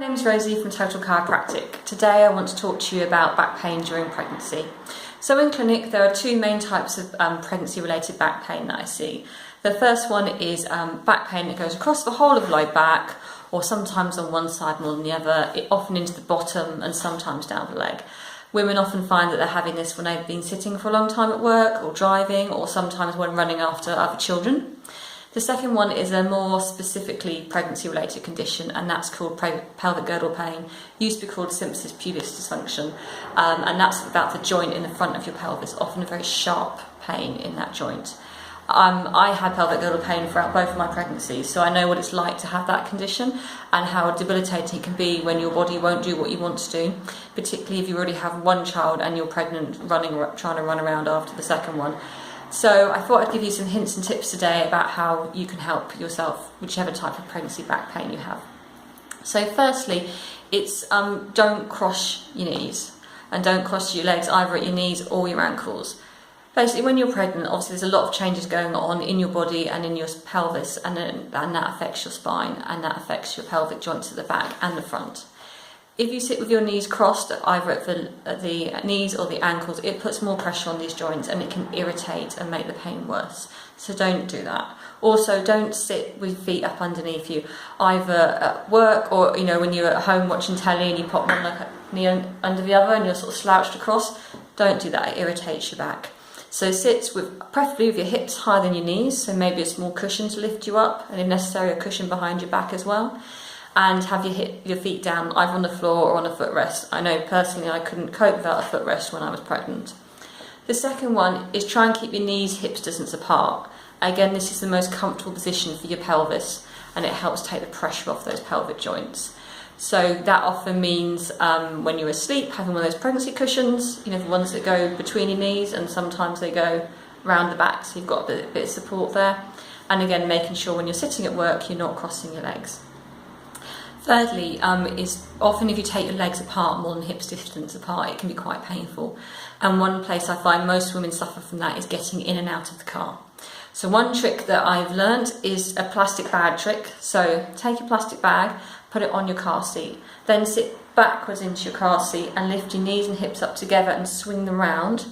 name's Rosie from Total Chiropractic. Today I want to talk to you about back pain during pregnancy. So in clinic there are two main types of pregnancy related back pain that I see. The first one is back pain that goes across the whole of low back, or sometimes on one side more than the other, often into the bottom and sometimes down the leg. Women often find that they're having this when they've been sitting for a long time at work or driving, or sometimes when running after other children. The second one is a more specifically pregnancy-related condition, and that's called pelvic girdle pain, used to be called symphysis pubis dysfunction, and that's about the joint in the front of your pelvis, often a very sharp pain in that joint. I had pelvic girdle pain throughout both of my pregnancies, so I know what it's like to have that condition and how debilitating it can be when your body won't do what you want to do, particularly if you already have one child and you're pregnant, trying to run around after the second one. So I thought I'd give you some hints and tips today about how you can help yourself, whichever type of pregnancy back pain you have. So firstly, it's don't cross your knees, and don't cross your legs either at your knees or your ankles. Basically, when you're pregnant, obviously there's a lot of changes going on in your body and in your pelvis, and that affects your spine, and that affects your pelvic joints at the back and the front. If you sit with your knees crossed, either at the knees or the ankles, it puts more pressure on these joints and it can irritate and make the pain worse. So don't do that. Also, don't sit with feet up underneath you, either at work or when you're at home watching telly and you pop one knee under the other and you're sort of slouched across. Don't do that, it irritates your back. So sit preferably with your hips higher than your knees, so maybe a small cushion to lift you up, and if necessary a cushion behind your back as well. And have your feet down either on the floor or on a footrest. I know personally I couldn't cope without a footrest when I was pregnant. The second one is try and keep your knees hips distance apart. Again, this is the most comfortable position for your pelvis, and it helps take the pressure off those pelvic joints. So that often means when you're asleep, having one of those pregnancy cushions, the ones that go between your knees, and sometimes they go around the back, so you've got a bit of support there. And again, making sure when you're sitting at work, you're not crossing your legs. Thirdly, is often if you take your legs apart more than hips distance apart, it can be quite painful. And one place I find most women suffer from that is getting in and out of the car. So one trick that I've learned is a plastic bag trick. So take your plastic bag, put it on your car seat, then sit backwards into your car seat and lift your knees and hips up together and swing them round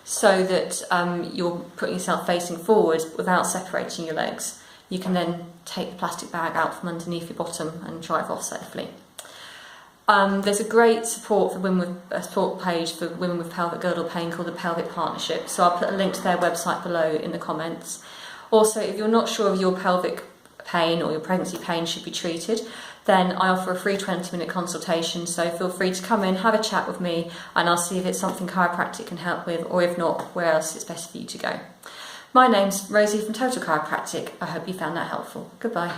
so that you're putting yourself facing forward without separating your legs. You can then take the plastic bag out from underneath your bottom and drive off safely. There's a great support page for women with pelvic girdle pain called the Pelvic Partnership, so I'll put a link to their website below in the comments. Also, if you're not sure if your pelvic pain or your pregnancy pain should be treated, then I offer a free 20-minute consultation, so feel free to come in, have a chat with me, and I'll see if it's something chiropractic can help with, or if not, where else it's best for you to go. My name's Rosie from Total Chiropractic. I hope you found that helpful. Goodbye.